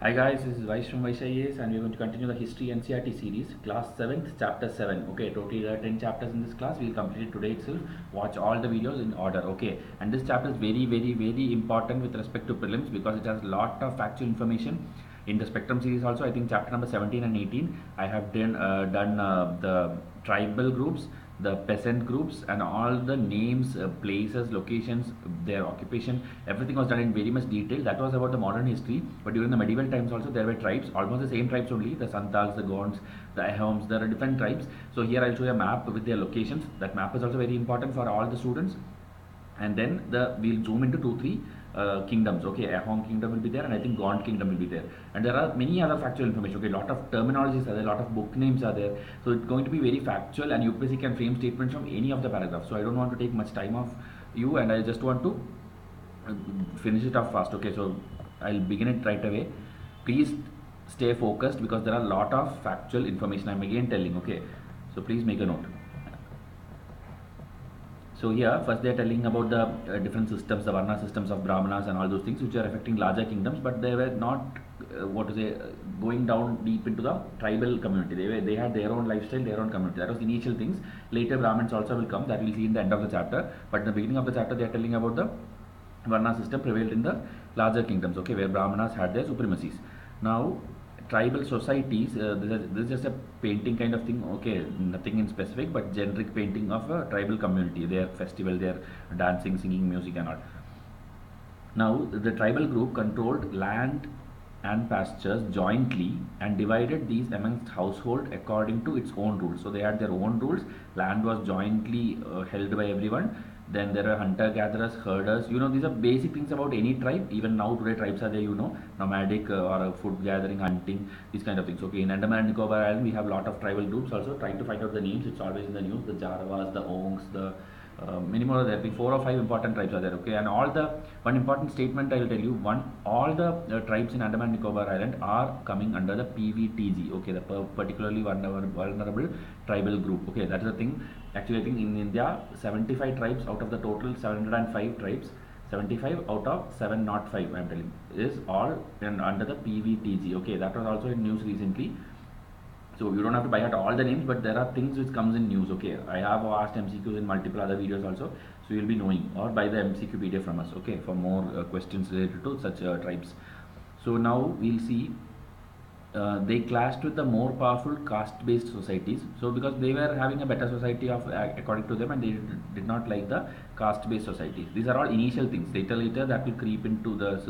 Hi guys, this is Vysh from Vysh and we're going to continue the History NCERT series, class 7th, chapter 7. Okay, totally there are 10 chapters in this class. We'll complete it today itself. Watch all the videos in order, okay? And this chapter is very important with respect to prelims because it has a lot of factual information. In the Spectrum series also, I think chapter number 17 and 18, I have done the tribal groups, the peasant groups, and all the names, places, locations, their occupation, everything was done in very much detail. That was about the modern history, but during the medieval times also there were tribes, almost the same tribes only, the Santals, the Gonds, the Ahoms, there are different tribes. So here I'll show you a map with their locations. That map is also very important for all the students. And then we'll zoom into 2 3 kingdoms. Okay, Ahom Kingdom will be there, and I think Gond Kingdom will be there. And there are many other factual information. Okay, lot of terminologies are there, lot of book names are there. So it's going to be very factual, and UPSC can frame statements from any of the paragraphs. So I don't want to take much time of you, and I just want to finish it off fast. Okay, so I'll begin it right away. Please stay focused because there are a lot of factual information I'm again telling. Okay, so please make a note. So here, first they are telling about the different systems, the Varna systems of Brahmanas and all those things which are affecting larger kingdoms, but they were not, going down deep into the tribal community. They had their own lifestyle, their own community. That was the initial things. Later Brahmins also will come. That we'll see in the end of the chapter. But in the beginning of the chapter, they are telling about the Varna system prevailed in the larger kingdoms. Okay, where Brahmanas had their supremacies. Now tribal societies, this is just a painting kind of thing. Okay, nothing in specific, but generic painting of a tribal community, their festival, their dancing, singing, music and all. Now the tribal group controlled land and pastures jointly and divided these amongst household according to its own rules. So they had their own rules. Land was jointly held by everyone. Then there are hunter gatherers, herders. These are basic things about any tribe. Even now today tribes are there. Nomadic or food gathering, hunting, these kind of things. Okay, in Andaman and Nicobar Island we have a lot of tribal groups also. Try to find out the names. It's always in the news. The Jaravas, the Ongs, the many more are there. 4 or 5 important tribes are there. Okay, and one important statement I will tell you. All the tribes in Andaman and Nicobar Island are coming under the PVTG. Okay, the particularly vulnerable tribal group. Okay, that is the thing. Actually, I think in India, 75 tribes out of the total 705 tribes, 75 out of 705, I am telling, is all under the PVTG. Okay, that was also in news recently. So you don't have to buy out all the names, but there are things which comes in news. Okay, I have asked MCQs in multiple other videos also, so you'll be knowing, or buy the MCQ PDF from us. Okay, for more questions related to such tribes. So now we'll see. They clashed with the more powerful caste-based societies. So because they were having a better society of according to them, and they did not like the caste-based societies. These are all initial things. Later that will creep into the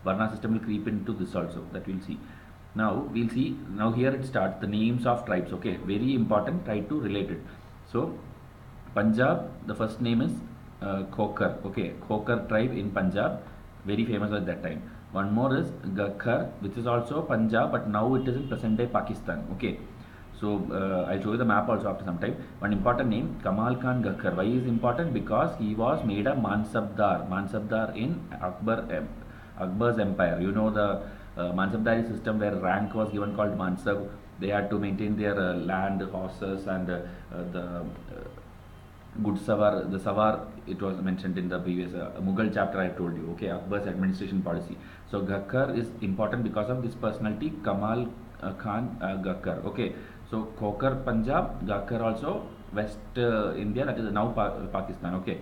Varna system will creep into this also. That we'll see. Now we'll see. Now here it starts. The names of tribes. Okay, very important. Try to relate it. So Punjab, the first name is Khokar. Okay, Khokar tribe in Punjab, very famous at that time. One more is Gakhar, which is also Punjab, but now it is in present day Pakistan. Okay, so I'll show you the map also after some time. One important name, Kamal Khan Gakhar. Why is important? Because he was made a Mansabdar in Akbar's empire. The Mansabdari system where rank was given called Mansab. They had to maintain their land, horses, and the good savar. The savar, it was mentioned in the previous Mughal chapter I told you. Okay, Akbar's administration policy. So Gakhar is important because of this personality, Kamal Khan Gakhar. Okay, so Khokar Punjab, Gakhar also West India, that is now Pakistan. Okay,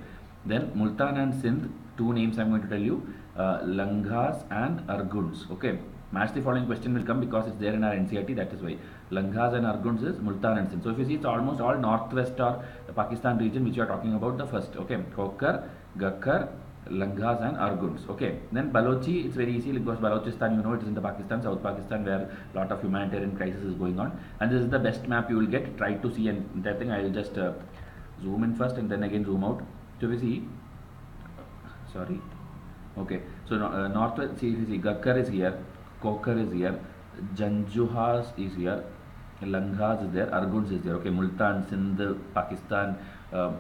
then Multan and Sindh, 2 names I'm going to tell you, Langhas and Arguns. Okay, match the following question will come because it's there in our NCERT. That is why Langhas and Arguns is Multan and Sindh. So if you see, it's almost all northwest or the Pakistan region which you are talking about the first. Okay, Khokar, Gakhar, Langhas and Arguns. Okay, then Balochi, it's very easy because Balochistan, it is in the Pakistan, South Pakistan, where a lot of humanitarian crisis is going on. And this is the best map you will get. Try to see, and that thing I will just zoom in first and then again zoom out. So we see, sorry. Okay, so northwest, see, Gakhar is here, Khokar is here, Janjuhas is here, Langhas is there, Arguns is there. Okay, Multan, Sindh, Pakistan,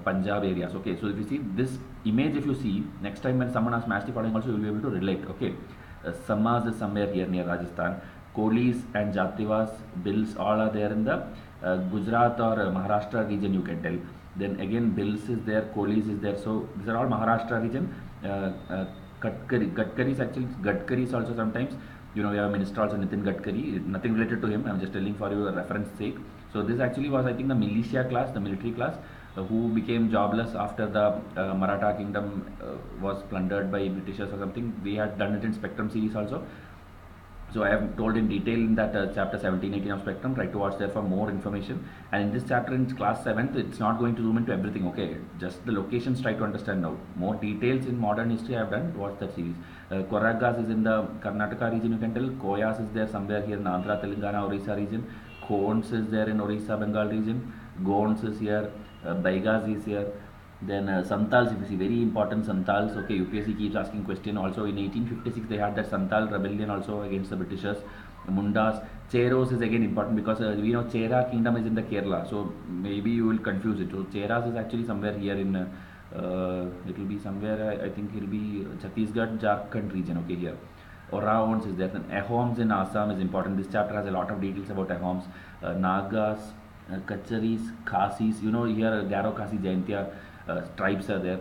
Punjab areas. Okay, so if you see this image, if you see next time when someone asks match the following also, you will be able to relate. Okay, Sammas is somewhere here near Rajasthan. Kolis and Jativas, Bills, all are there in the Gujarat or Maharashtra region, you can tell. Then again Bills is there, Kolis is there. So these are all Maharashtra region. Gadkari is also sometimes You know, we have a minister also, Nitin Gadkari, nothing related to him, I'm just telling for your reference sake. So this actually was, I think, the militia class, the military class, who became jobless after the Maratha kingdom was plundered by Britishers or something. We had done it in Spectrum series also. So I have told in detail in that chapter 17, 18 of Spectrum. Try to watch there for more information. And in this chapter in class 7th, it's not going to zoom into everything, okay? Just the locations, try to understand now. More details in modern history I have done. Watch that series. Koragas is in the Karnataka region, you can tell. Koyas is there somewhere here in Andhra, Telangana, Orissa region. Khons is there in Orissa, Bengal region. Gonds is here. Baigas is here. Then Santals, if you see, very important Santals. Okay, UPSC keeps asking question. Also in 1856 they had that Santal rebellion also against the Britishers. Mundas, Cheros is again important because we know Chera kingdom is in the Kerala, so maybe you will confuse it. So Cheras is actually somewhere here in it will be somewhere, I think it will be Chhattisgarh, Jharkhand region. Okay, here. Oraons is there. Then Ahoms in Assam is important. This chapter has a lot of details about Ahoms, Nagas, Kacharis, Khasis. You know, here Garo, Khasi, Jaintia tribes are there,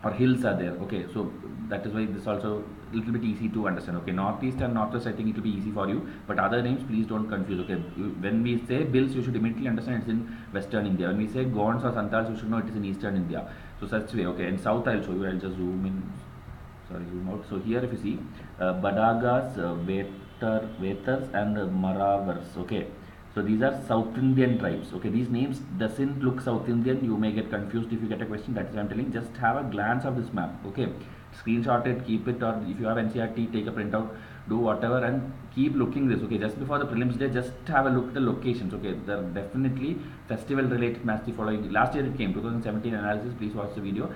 or hills are there. Okay, so that is why this also a little bit easy to understand. Okay, northeast and northwest, I think it will be easy for you, but other names please don't confuse. Okay, when we say Bills, you should immediately understand it's in western India. When we say Gonds or Santals, you should know it is in eastern India. So such way. Okay, in south I'll show you. I'll just zoom in. Sorry, zoom out. So here if you see Badagas, Vetars and Maravars. Okay, so these are South Indian tribes. Okay, these names doesn't look South Indian. You may get confused if you get a question. That's why I'm telling. Just have a glance of this map. Okay, screenshot it, keep it, or if you have NCERT, take a printout, do whatever, and keep looking this. Okay, just before the prelims day, just have a look at the locations. Okay, there are definitely festival related match the following. Last year it came 2017 analysis. Please watch the video.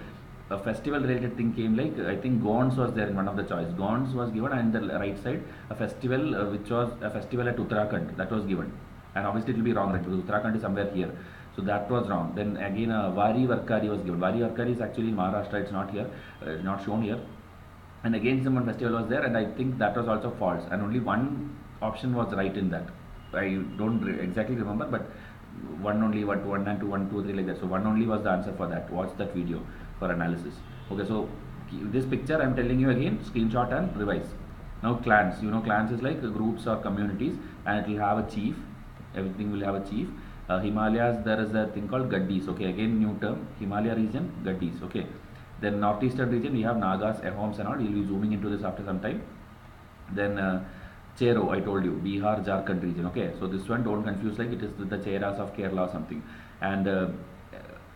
A festival related thing came, like I think Gonds was there in one of the choice. Gonds was given, and the right side a festival which was a festival at Uttarakhand, that was given. And obviously it will be wrong, right? Because Uttarakhand is somewhere here, so that was wrong. Then again Vari Varkari was given. Vari Varkari is actually in Maharashtra, it's not here, not shown here. And again someone festival was there, and I think that was also false, and only one option was right in that. I don't exactly remember, but one only, what, 1 and 2, 1, 2, 3, like that. So one only was the answer for that. Watch that video for analysis. Okay, so this picture I'm telling you again, screenshot and revise. Now clans, you know, clans is like groups or communities, and it will have a chief. Everything will have a chief. Himalayas, there is a thing called Gaddis. Okay, again new term, Himalaya region, Gaddis. Okay, then northeastern region we have Nagas, Ahoms and all. We'll be zooming into this after some time. Then Chero, I told you, Bihar, Jharkhand region. Okay, so this one don't confuse, like it is the Cheras of Kerala or something. And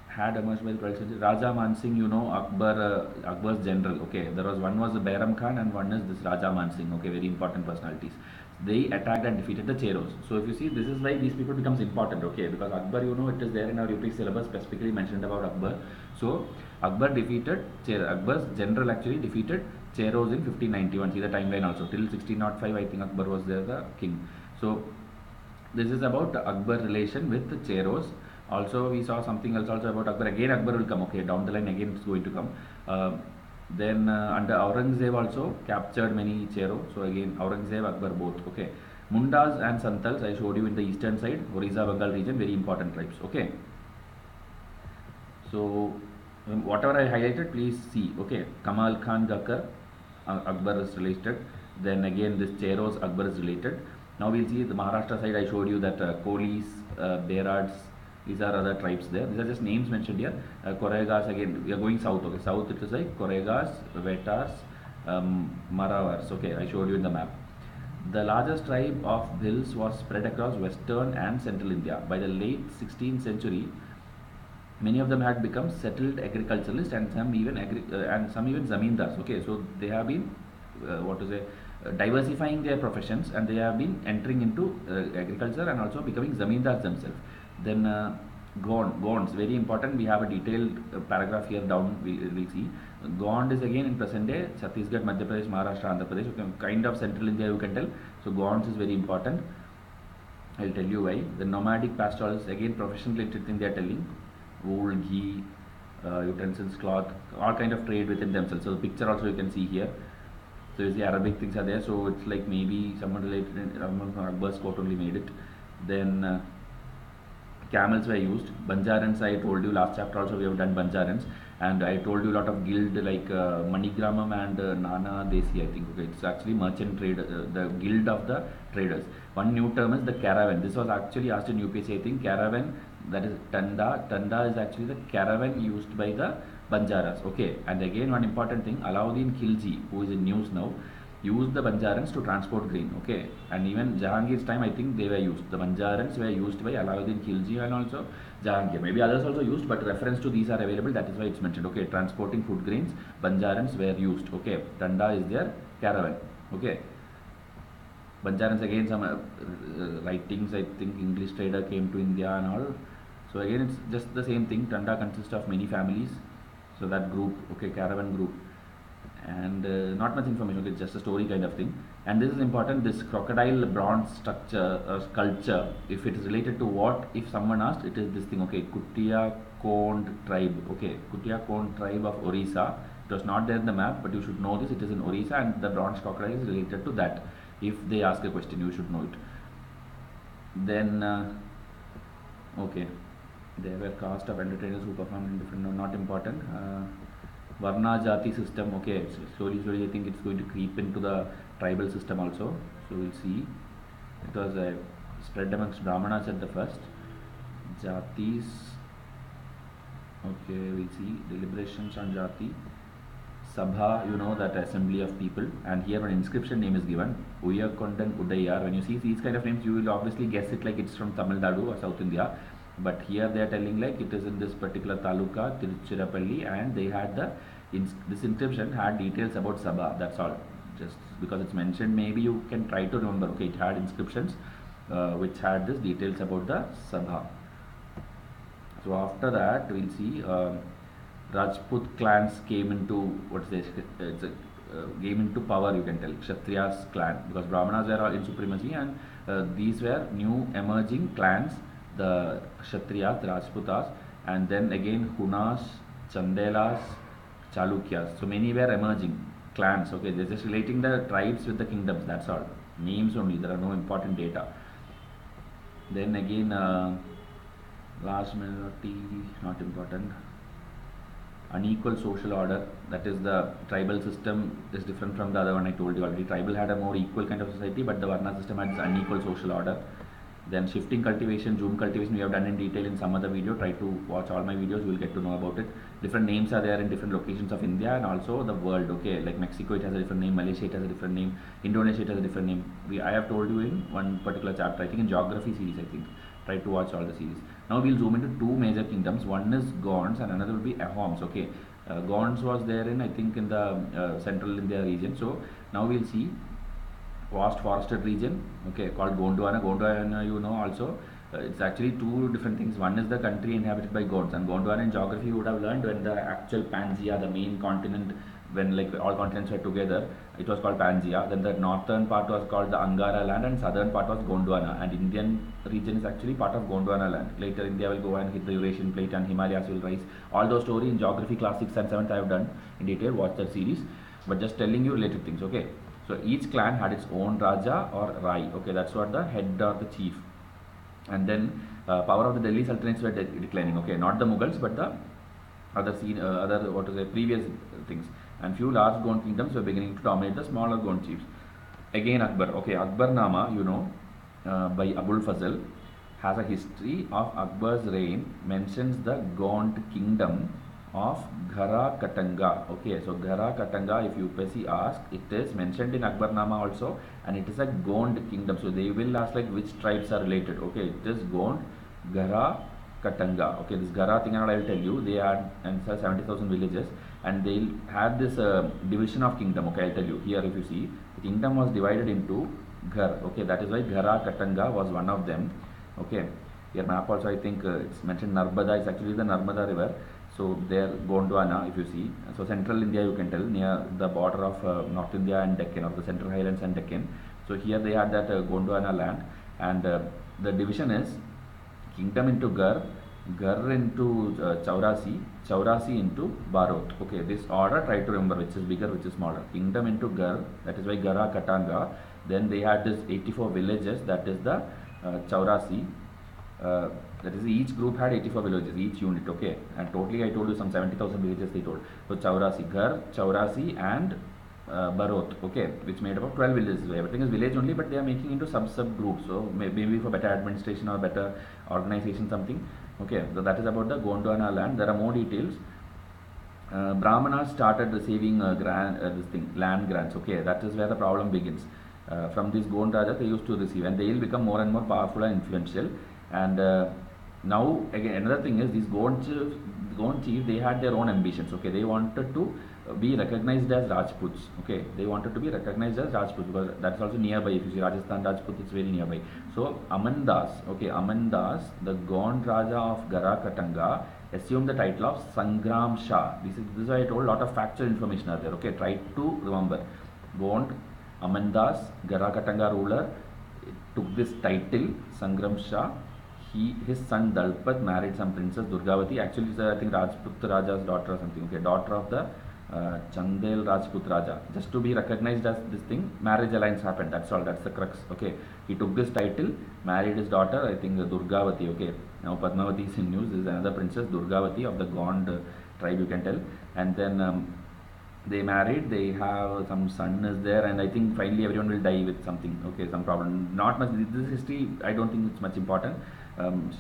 had emerged by the 12th century. Raja Mansingh, you know, Akbar's general. Okay, there was one was Bairam Khan and one is this Raja Mansingh. Okay, very important personalities. They attacked and defeated the Cheros. So if you see, this is like these people becomes important. Okay, because Akbar, you know, it is there in our UPSC syllabus specifically mentioned about Akbar. So Akbar defeated Akbar's general actually defeated Cheros in 1591. See the timeline also, till 1605 I think Akbar was there, the king. So this is about Akbar relation with the Cheros. Also we saw something else also about Akbar. Again Akbar will come. Okay, down the line again it's going to come. Then under Aurangzeb also captured many Chero. So again Aurangzeb, Akbar both. Okay, Mundas and Santals I showed you in the eastern side, Orissa, Bengal region, very important tribes. Okay, so whatever I highlighted, please see. Okay, Kamal Khan Gakar, Akbar is related. Then again this Cheros, Akbar is related. Now we'll see the Maharashtra side. I showed you that Kolis, Berads, these are other tribes there. These are just names mentioned here. Koregas, again we are going south. Okay, south it is like Koregas, Vetars, Maravars. Okay, I showed you in the map. The largest tribe of Bhils was spread across western and central India. By the late 16th century, many of them had become settled agriculturalists, and some even zamindars. Okay, so they have been diversifying their professions, and they have been entering into agriculture and also becoming zamindars themselves. Then Gonds, very important. We have a detailed paragraph here down. We'll see. Gond is again in present day Chhattisgarh, Madhya Pradesh, Maharashtra, Andhra Pradesh. Okay, kind of central India you can tell. So Gonds is very important. I'll tell you why. The nomadic pastoralists, again profession related thing they are telling. Wool, ghee, utensils, cloth, all kind of trade within themselves. So the picture also you can see here. So you see Arabic things are there. So it's like maybe someone related. Someone from Akbar's court only made it. Then camels were used. Banjarans, I told you last chapter also we have done Banjarans. and I told you a lot of guild like Manigramam and Nana Desi, I think. Okay, it's actually merchant trade, the guild of the traders. One new term is the caravan. This was actually asked in UPSC, I think. Caravan, that is Tanda. Tanda is actually the caravan used by the Banjaras. Okay, and again one important thing, Alauddin Khilji, who is in news now, used the Banjarans to transport grain. Okay, and even Jahangir's time, I think they were used. The Banjarans were used by Alauddin Khilji and also Jahangir. Maybe others also used, but reference to these are available. That is why it's mentioned. Okay, transporting food grains, Banjarans were used. Okay, Tanda is their caravan. Okay, Banjarans, again some writings. I think English trader came to India and all. So again, it's just the same thing. Tanda consists of many families. So that group, okay, caravan group, and not much information. Okay, it's just a story kind of thing. And this is important. This crocodile bronze structure sculpture, if it is related to what, if someone asked, it is this thing. Okay, Kutia Kond tribe. Okay, Kutia Kond tribe of Orissa. It was not there in the map, but you should know this. It is in Orissa, and the bronze crocodile is related to that. If they ask a question, you should know it. Then okay, there were caste of entertainers who performed in different. No, not important. Varna Jati system. Okay, so slowly I think it's going to creep into the tribal system also. So we'll see. It was spread amongst Brahmanas at the first. Jatis. Okay, we'll see. Deliberations on Jati. Sabha, you know, that assembly of people. And here an inscription name is given. Uyakondan Udayar. When you see these kind of names, you will obviously guess it like it's from Tamil Nadu or South India. But here they are telling like it is in this particular taluka, Tiruchirappalli, and they had this inscription had details about Sabha. That's all. Just because it's mentioned, maybe you can try to remember. Okay, it had inscriptions which had this details about the Sabha. So after that, we'll see Rajput clans came into what's this? Came into power. You can tell Kshatriyas clan, because Brahmanas were all in supremacy, and these were new emerging clans. The Kshatriyas, the Rajputas, and then again Hunas, Chandelas, Chalukyas. So many were emerging clans. Okay, they're just relating the tribes with the kingdoms. That's all. Names only. There are no important data. Then again, last minority, not important. Unequal social order. That is, the tribal system is different from the other one I told you already. Tribal had a more equal kind of society, but the Varna system had this unequal social order. Then shifting cultivation, Zoom cultivation, we have done in detail in some other video. Try to watch all my videos, you will get to know about it. Different names are there in different locations of India and also the world. Okay, like Mexico, it has a different name. Malaysia, it has a different name. Indonesia, it has a different name. I have told you in one particular chapter, I think in geography series, I think. Try to watch all the series. Now we'll zoom into two major kingdoms. One is Gonds and another will be Ahoms. Okay, Gonds was there in, I think, in the central India region. So now we'll see vast forested region, okay, called Gondwana. Gondwana, you know, also it's actually two different things. One is the country inhabited by Gonds, and Gondwana in geography you would have learned when the actual Pangaea, the main continent, when like all continents were together, it was called Pangaea. Then the northern part was called the Angara land, and southern part was Gondwana, and Indian region is actually part of Gondwana land. Later India will go and hit the Eurasian plate and Himalayas will rise. All those stories in geography class 6th and 7th I have done in detail. Watch that series, but just telling you related things. Okay, so each clan had its own Raja or Rai. Okay, that's what the head or the chief. And then power of the Delhi Sultanates were declining. Okay, not the Mughals, but the other what to say, previous things. And few large Gond kingdoms were beginning to dominate the smaller Gond chiefs. Again Akbar. Okay, Akbar Nama, you know, by Abul Fazl, has a history of Akbar's reign, mentions the Gond kingdom of Ghara Katanga. Okay, so Ghara Katanga, if UPSC asks, it is mentioned in Akbarnama also, and it is a Gond kingdom. So they will ask like which tribes are related. Okay, it is Gond, Ghara, Katanga. Okay, this Ghara thing I will tell you, they had 70,000 villages, and they had this division of kingdom. Okay, I'll tell you here. If you see, the kingdom was divided into Ghar. Okay, that is why Ghara Katanga was one of them. Okay, here map also I think it's mentioned Narmada is actually the Narmada river. So there Gondwana, if you see, so central India you can tell, near the border of North India and Deccan, or the central highlands and Deccan. So here they had that Gondwana land, and the division is kingdom into Ghar, Ghar into Chaurasi, Chaurasi into Barot. Okay, this order try to remember which is bigger, which is smaller. Kingdom into Ghar, that is why Ghara Katanga. Then they had this 84 villages, that is the Chaurasi. that is, each group had 84 villages, each unit, okay, and totally I told you some 70,000 villages they told. So Chaurasi, Ghar, Chaurasi and Barot, okay, which made about 12 villages. Everything is village only, but they are making into sub groups. So maybe for better administration or better organization, something. Okay, so that is about the Gondwana land. There are more details. Brahmanas started receiving land grants. Okay, that is where the problem begins. From this Gond Raja, they used to receive, and they will become more and more powerful and influential. And now again, another thing is these Gond chiefs, they had their own ambitions. Okay, they wanted to be recognized as Rajputs. Okay, they wanted to be recognized as Rajputs because that's also nearby. If you see Rajasthan Rajput, it's very nearby. So Amandas, okay, Amandas, the Gond Raja of Garakatanga, assumed the title of Sangram Shah. This is why I told a lot of factual information are there. Okay, try to remember. Gond Amandas, Garakatanga ruler, took this title Sangram Shah. His son Dalpat married some princess Durgavati. Actually, it's I think Rajput Raja's daughter or something. Okay, daughter of the Chandel Rajput Raja. Just to be recognized as this thing, marriage alliance happened. That's all. That's the crux. Okay, he took this title, married his daughter, I think Durgavati. Okay, now Padmavati is in news. This is another princess, Durgavati of the Gond tribe, you can tell. And then they married. They have some son is there, and I think finally everyone will die with something. Okay, some problem. Not much. This history, I don't think it's much important.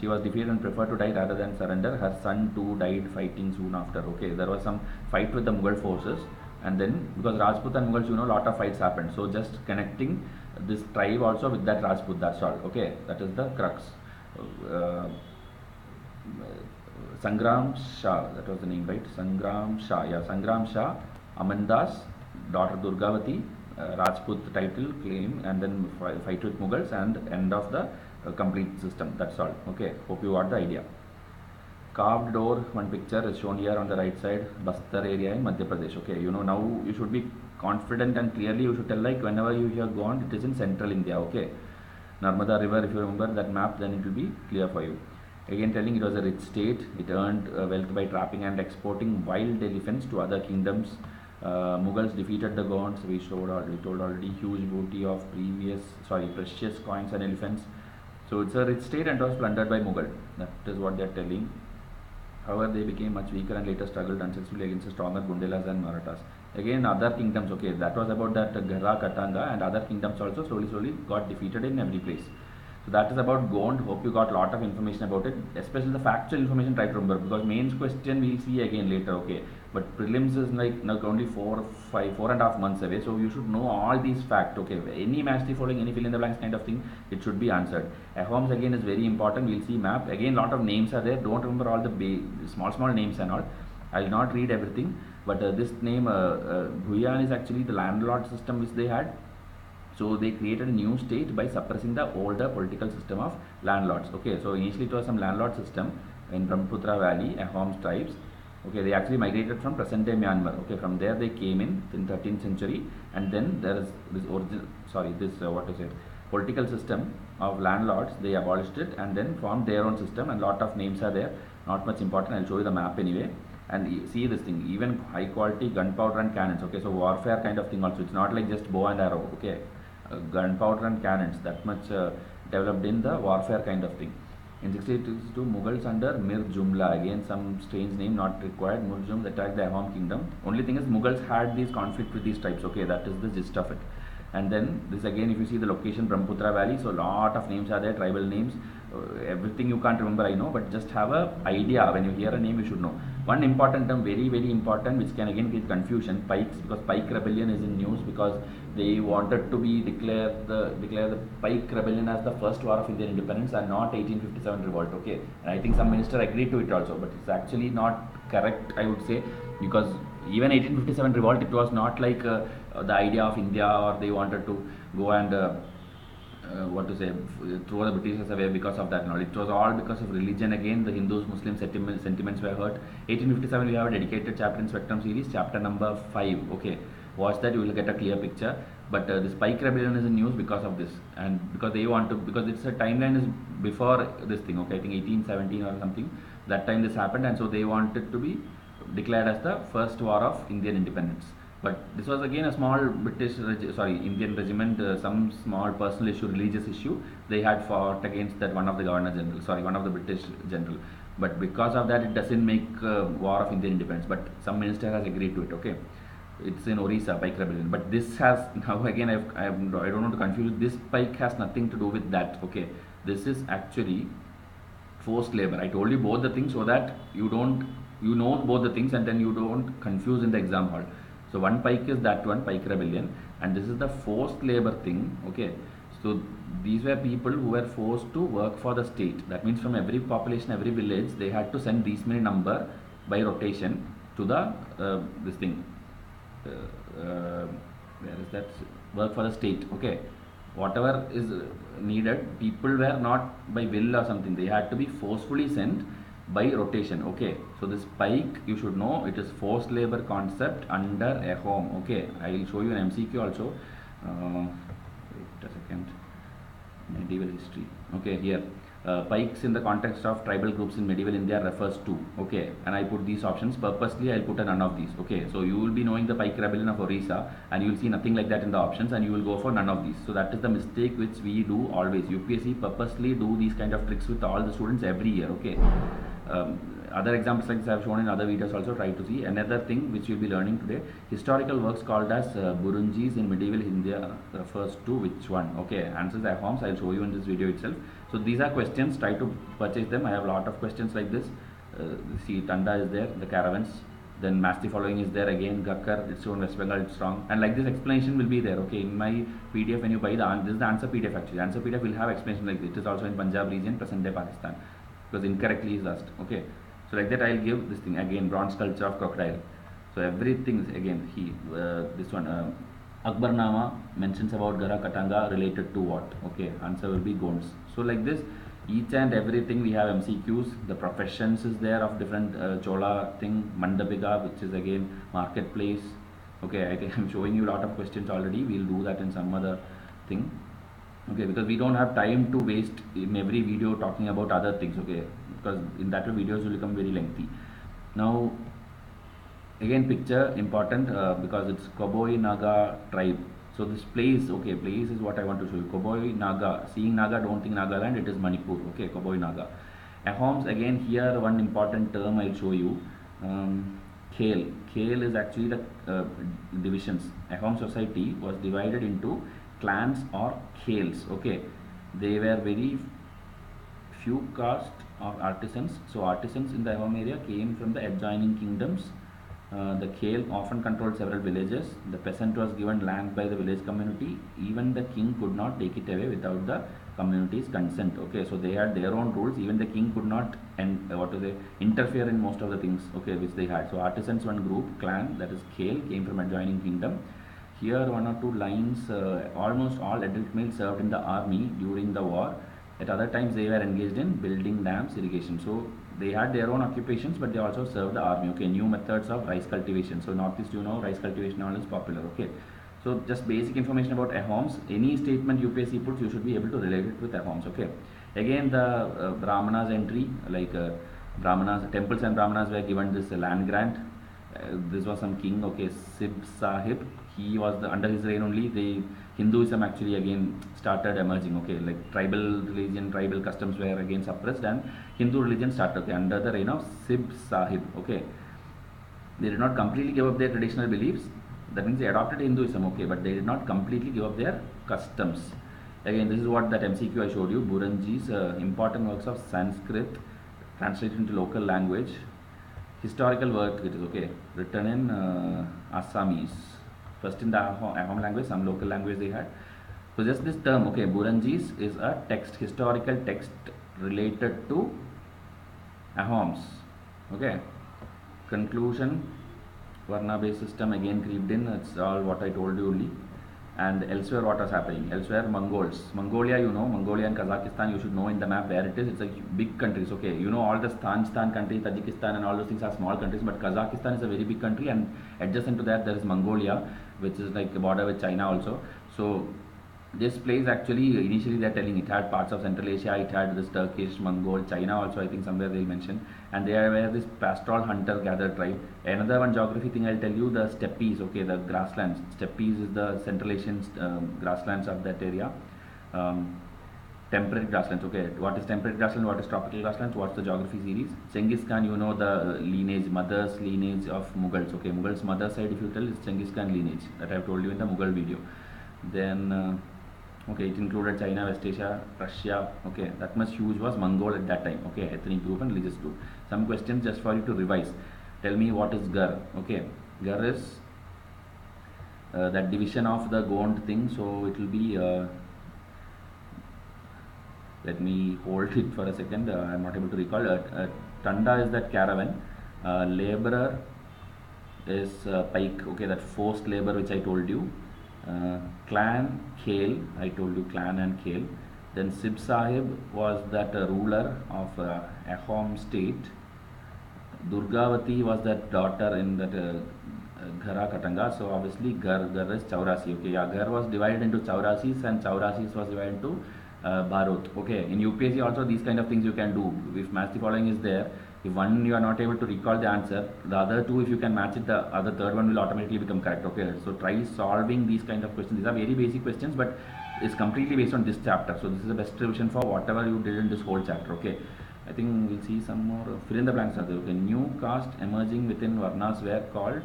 She was defeated and preferred to die rather than surrender. Her son too died fighting soon after. Okay, there was some fight with the Mughal forces, and then because Rajput and Mughals, a lot of fights happened. So just connecting this tribe also with that Rajput, that's all. Okay, that is the crux. Sangram Shah, that was the name, right? Sangram Shah, yeah, Sangram Shah, Amandas, daughter Durgavati, Rajput title claim, and then fight with Mughals, and end of the complete system. That's all. Okay, hope you got the idea. Carved door, one picture is shown here on the right side, Bastar area in Madhya Pradesh. Okay, now you should be confident and clearly you should tell, like, whenever you hear Gond, it is in central India. Okay, Narmada river, if you remember that map, then it will be clear for you. Again telling, it was a rich state. It earned wealth by trapping and exporting wild elephants to other kingdoms. Mughals defeated the Gonds. We told already, huge booty of precious coins and elephants. So it's a rich state and was plundered by Mughal. That is what they are telling. However, they became much weaker and later struggled unsuccessfully against the stronger Bundelas and Marathas. Again, other kingdoms, okay, that was about that Gara Katanga, and other kingdoms also slowly got defeated in every place. So that is about Gond. Hope you got a lot of information about it, especially the factual information. Try to remember, because mains question we'll see again later. Okay, but prelims is like now only 4.5 months away, so you should know all these facts. Okay, any match the following, any fill in the blanks kind of thing, it should be answered. Ahoms again is very important. We'll see map again. Lot of names are there. Don't remember all the small names and all. I'll not read everything, but this name Bhuyan is actually the landlord system which they had. So they created a new state by suppressing the older political system of landlords. Okay, so initially it was some landlord system in Brahmaputra Valley, Ahom tribes. Okay, they actually migrated from present day Myanmar. Okay, from there they came in 13th century, and then there is this political system of landlords. They abolished it and then formed their own system, and lot of names are there. Not much important. I'll show you the map anyway. And see this thing, even high quality gunpowder and cannons. Okay, so warfare kind of thing also. It's not like just bow and arrow. Okay. Gunpowder and cannons, that much developed in the warfare kind of thing. In 1682, Mughals under Mir Jumla, again some strange name, not required. Mir Jumla attacked the Ahom Kingdom. Only thing is Mughals had these conflict with these tribes. Okay, that is the gist of it. And then this again, if you see the location, Brahmaputra Valley, so lot of names are there, tribal names. Everything you can't remember, I know, but just have a idea. When you hear a name, you should know. One important term, very important, which can again create confusion, Pikes, because Pike Rebellion is in news because they wanted to declare the Pike Rebellion as the first war of Indian independence and not 1857 revolt. Okay, and I think some minister agreed to it also, but it's actually not correct, I would say, because even 1857 revolt, it was not like the idea of India, or they wanted to go and throw the Britishers away because of that. No, it was all because of religion. Again, the Hindus, Muslim sentiments were hurt. 1857, we have a dedicated chapter in Spectrum series, chapter number 5. Okay, watch that, you will get a clear picture. But this Pike Rebellion is in news because of this, and because it's a timeline is before this thing. Okay, I think 1817 or something. That time this happened, and so they wanted to be declared as the first war of Indian independence. But this was again a small Indian regiment, some small personal issue, religious issue. They had fought against that one of the one of the British general. But because of that, it doesn't make war of Indian independence. But some minister has agreed to it. Okay, it's in Orissa, pike rebellion. But this has now again I don't want to confuse. This pike has nothing to do with that. Okay, this is actually forced labor. I told you both the things so that you know both the things and then you don't confuse in the exam hall. So one pike is that one, pike rebellion, and this is the forced labor thing. Okay, so these were people who were forced to work for the state. That means from every population, every village, they had to send these many number by rotation to the this thing. Where is that? Work for the state. Okay, whatever is needed, people were not by will or something. They had to be forcefully sent by rotation. Okay, so this pike, you should know, it is forced labor concept under Ahom. Okay, I will show you an MCQ also. Wait a second. Medieval history. Okay, here pikes in the context of tribal groups in medieval India refers to. Okay, and I put these options purposely. I'll put a none of these. Okay, so you will be knowing the pike rebellion of Orissa and you will see nothing like that in the options and you will go for none of these. So that is the mistake which we do always. UPSC purposely do these kind of tricks with all the students every year. Okay, other examples like this I have shown in other videos also. Try to see. Another thing which you will be learning today, historical works called as Burunjis in medieval India refers to which one? Okay, answers Ahoms. I will show you in this video itself. So these are questions, try to purchase them. I have a lot of questions like this. See, Tanda is there, the caravans, then Masti following is there again, Gakkar, it's shown West Bengal, it's strong, and like this explanation will be there. Okay, in my PDF when you buy this is the answer PDF actually. Answer PDF will have explanation like this. It is also in Punjab region, present day Pakistan, because incorrectly is asked. Okay, so like that I will give this thing again, bronze sculpture of crocodile. So everything is again this one. Akbarnama mentions about Gara Katanga related to what? Okay, answer will be Gonds. So like this, each and everything we have MCQs. The professions is there of different Chola thing, Mandabiga, which is again marketplace. Okay, I think I'm showing you a lot of questions already. We'll do that in some other thing. Okay, because we don't have time to waste in every video talking about other things. Okay, because in that way videos will become very lengthy. Now, again picture important because it's Koboi Naga tribe. So this place, okay, place is what I want to show you. Koboi Naga, seeing Naga, don't think Nagaland, it is Manipur. Okay, Koboi Naga. Ahoms, again here one important term I'll show you. Khel. Khel is actually the divisions. Ahom society was divided into clans or khels. Okay, they were very few caste of artisans. So artisans in the Ahom area came from the adjoining kingdoms. The khel often controlled several villages. The peasant was given land by the village community. Even the king could not take it away without the community's consent. Okay, so they had their own rules. Even the king could not interfere in most of the things. Okay, which they had. So artisans, one group, clan, that is khel, came from adjoining kingdom. Here one or two lines. Almost all adult males served in the army during the war. At other times they were engaged in building dams, irrigation. So they had their own occupations, but they also served the army. Okay, new methods of rice cultivation. So northeast, you know, rice cultivation all is popular. Okay, so just basic information about Ahoms. Any statement UPSC puts, you should be able to relate it with Ahoms. Okay, again the Brahmanas entry, like Brahmanas, temples and Brahmanas were given this land grant. This was some king. Okay, Sib Sahib. He was under his reign only the Hinduism actually again started emerging. Okay, like tribal religion, tribal customs were again suppressed and Hindu religion started. Okay, under the reign of Sib Sahib. Okay, they did not completely give up their traditional beliefs. That means they adopted Hinduism. Okay, but they did not completely give up their customs. Again, this is what that MCQ I showed you. Burunjis, important works of Sanskrit translated into local language. Historical work, it is okay, written in Assamese. First in the Ahom language, some local language they had. So just this term, okay, Burunjis is a text, historical text related to Ahoms. Okay. Conclusion, Varna based system again creeped in. It's all what I told you only. And elsewhere what was happening? Elsewhere Mongols. Mongolia, you know, Mongolia and Kazakhstan, you should know in the map where it is. It's a big countries. Okay, you know all the Stan country, Tajikistan and all those things are small countries, but Kazakhstan is a very big country and adjacent to that there is Mongolia, which is like a border with China also. So this place actually initially they're telling it had parts of Central Asia, it had this Turkish, Mongol, China also I think somewhere they'll mention, and they were this pastoral hunter-gatherer tribe. Another one geography thing I'll tell you, the steppes, okay, the grasslands. Steppes is the Central Asian grasslands of that area. Temperate grasslands, okay. What is temperate grassland? What is tropical grasslands? What's the geography series? Genghis Khan, you know the lineage, mother's lineage of Mughals, okay. Mughals mother side, if you tell, is Genghis Khan lineage that I've told you in the Mughal video. Then okay, it included China, West Asia, Russia, okay, that much huge was Mongol at that time, okay, ethnic group and religious group. Some questions just for you to revise. Tell me what is Gar, okay. Gar is that division of the Gond thing, so it will be let me hold it for a second, I'm not able to recall. Tanda is that caravan, laborer is pike, okay, that forced labor which I told you. Clan, Khel, I told you clan and Khel. Then Sib Sahib was that ruler of Ahom state. Durgavati was that daughter in that Ghara Katanga. So obviously Ghar is Chaurasi. Okay, yeah, Ghar was divided into Chaurasis and Chaurasis was divided into Bharot. Okay, in UPSC also these kind of things you can do. If match the following is there, if one you are not able to recall the answer, the other two if you can match it, the other third one will automatically become correct. Okay, so try solving these kind of questions. These are very basic questions, but it's completely based on this chapter. So this is the best revision for whatever you did in this whole chapter. Okay, I think we'll see some more fill in the blanks. Okay, new caste emerging within Varnas were called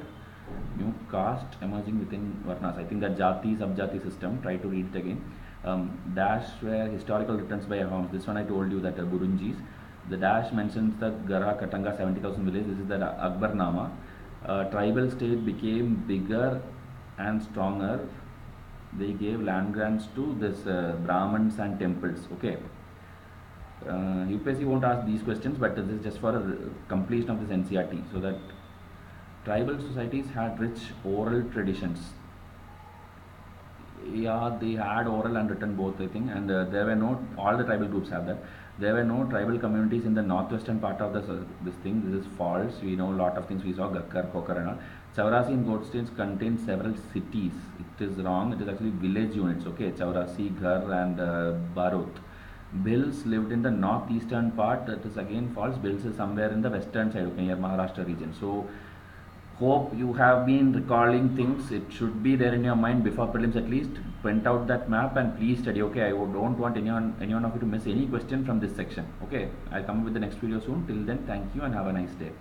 new caste emerging within Varnas. I think that Jati Subjati system. Try to read it again. Dash were historical returns by Ahoms. This one I told you that Burunjis. The dash mentions that Gara Katanga 70,000 village. This is the Akbarnama. Tribal state became bigger and stronger. They gave land grants to this Brahmins and temples. Okay. UPSC won't ask these questions, but this is just for a completion of this NCERT. So that tribal societies had rich oral traditions. Yeah, they had oral and written both, I think, and there were no, all the tribal groups have that. There were no tribal communities in the northwestern part of this thing. This is false. We know a lot of things. We saw Gakkar, Kokar and all. Chaurasi and Goat states contain several cities. It is wrong. It is actually village units. Okay, Chaurasi, Ghar and Barut. Bills lived in the northeastern part. That is again false. Bills is somewhere in the western side, okay, near Maharashtra region. So hope you have been recalling things. It should be there in your mind before prelims at least. Print out that map and please study. Okay, I don't want anyone of you to miss any question from this section. Okay, I'll come up with the next video soon. Till then, thank you and have a nice day.